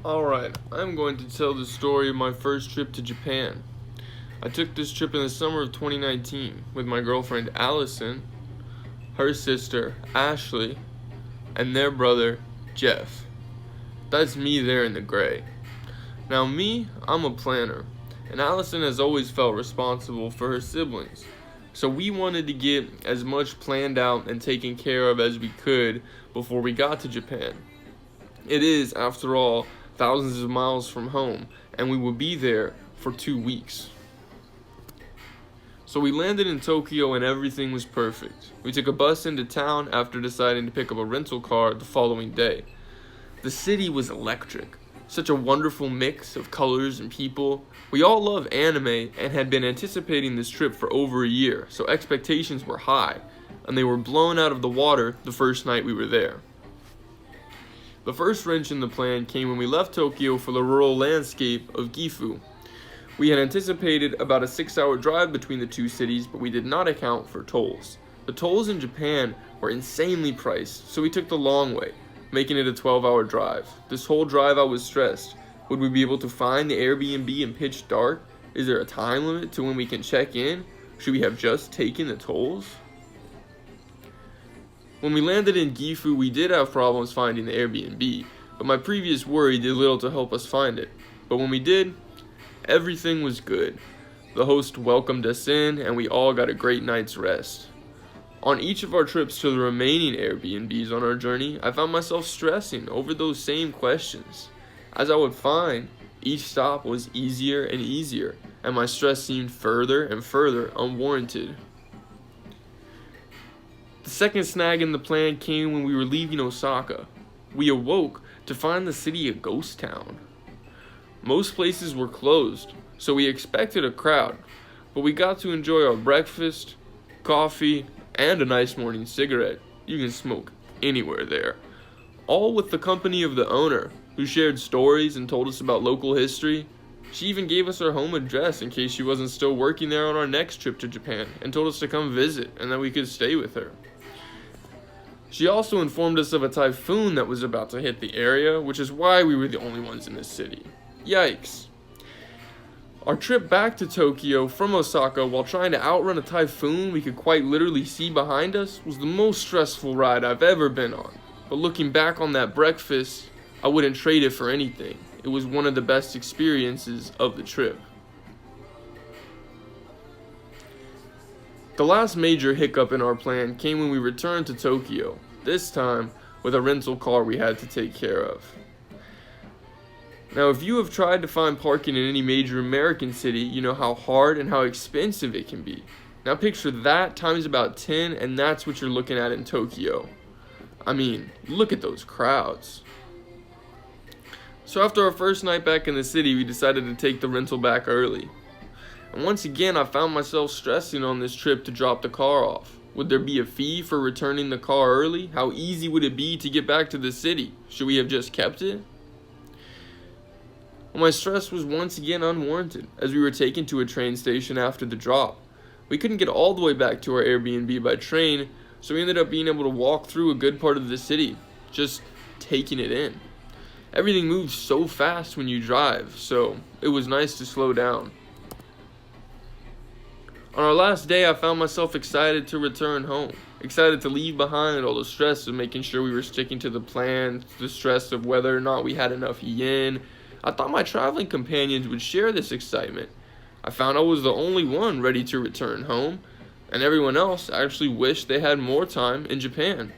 Alright, I'm going to tell the story of my first trip to Japan. I took this trip in the summer of 2019 with my girlfriend Allison, her sister Ashley, and their brother Jeff. That's me there in the gray. Now, I'm a planner, and Allison has always felt responsible for her siblings. So we wanted to get as much planned out and taken care of as we could before we got to Japan. It is, after all, thousands of miles from home, and we will be there for 2 weeks. So we landed in Tokyo and everything was perfect. We took a bus into town after deciding to pick up a rental car the following day. The city was electric. Such a wonderful mix of colors and people. We all love anime and had been anticipating this trip for over a year, so expectations were high, and they were blown out of the water the first night we were there. The first wrench in the plan came when we left Tokyo for the rural landscape of Gifu. We had anticipated about a 6-hour drive between the two cities, but we did not account for tolls. The tolls in Japan were insanely priced, so we took the long way, making it a 12-hour drive. This whole drive I was stressed. Would we be able to find the Airbnb in pitch dark? Is there a time limit to when we can check in? Should we have just taken the tolls? When we landed in Gifu, we did have problems finding the Airbnb, but my previous worry did little to help us find it. But when we did, everything was good. The host welcomed us in, and we all got a great night's rest. On each of our trips to the remaining Airbnbs on our journey, I found myself stressing over those same questions. As I would find, each stop was easier and easier, and my stress seemed further and further unwarranted. The second snag in the plan came when we were leaving Osaka. We awoke to find the city a ghost town. Most places were closed, so we expected a crowd, but we got to enjoy our breakfast, coffee, and a nice morning cigarette. You can smoke anywhere there. All with the company of the owner, who shared stories and told us about local history. She even gave us her home address in case she wasn't still working there on our next trip to Japan, and told us to come visit and that we could stay with her. She also informed us of a typhoon that was about to hit the area, which is why we were the only ones in this city. Yikes. Our trip back to Tokyo from Osaka while trying to outrun a typhoon we could quite literally see behind us was the most stressful ride I've ever been on. But looking back on that breakfast, I wouldn't trade it for anything. It was one of the best experiences of the trip. The last major hiccup in our plan came when we returned to Tokyo, this time with a rental car we had to take care of. Now, if you have tried to find parking in any major American city, you know how hard and how expensive it can be. Now picture that times about 10, and that's what you're looking at in Tokyo. I mean, look at those crowds. So after our first night back in the city, we decided to take the rental back early. And once again, I found myself stressing on this trip to drop the car off. Would there be a fee for returning the car early? How easy would it be to get back to the city? Should we have just kept it? Well, my stress was once again unwarranted as we were taken to a train station after the drop. We couldn't get all the way back to our Airbnb by train, so we ended up being able to walk through a good part of the city, just taking it in. Everything moves so fast when you drive, so it was nice to slow down. On our last day, I found myself excited to return home, excited to leave behind all the stress of making sure we were sticking to the plan, the stress of whether or not we had enough yen. I thought my traveling companions would share this excitement. I found I was the only one ready to return home, and everyone else actually wished they had more time in Japan.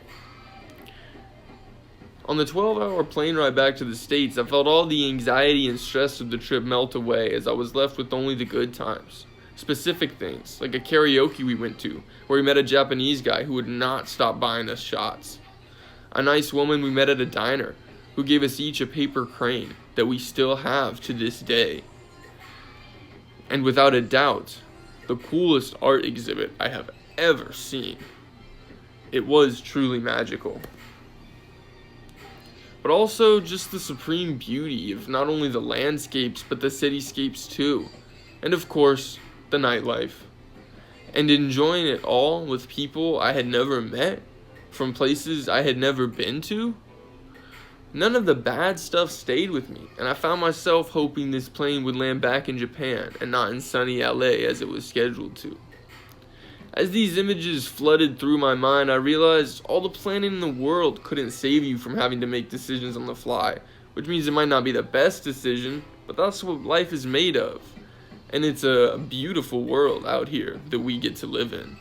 On the 12-hour plane ride back to the States, I felt all the anxiety and stress of the trip melt away as I was left with only the good times. Specific things, like a karaoke we went to, where we met a Japanese guy who would not stop buying us shots. A nice woman we met at a diner, who gave us each a paper crane that we still have to this day. And without a doubt, the coolest art exhibit I have ever seen. It was truly magical. But also just the supreme beauty of not only the landscapes, but the cityscapes too. And of course, the nightlife. And enjoying it all with people I had never met, from places I had never been to. None of the bad stuff stayed with me, and I found myself hoping this plane would land back in Japan and not in sunny LA as it was scheduled to. As these images flooded through my mind, I realized all the planning in the world couldn't save you from having to make decisions on the fly, which means it might not be the best decision, but that's what life is made of. And it's a beautiful world out here that we get to live in.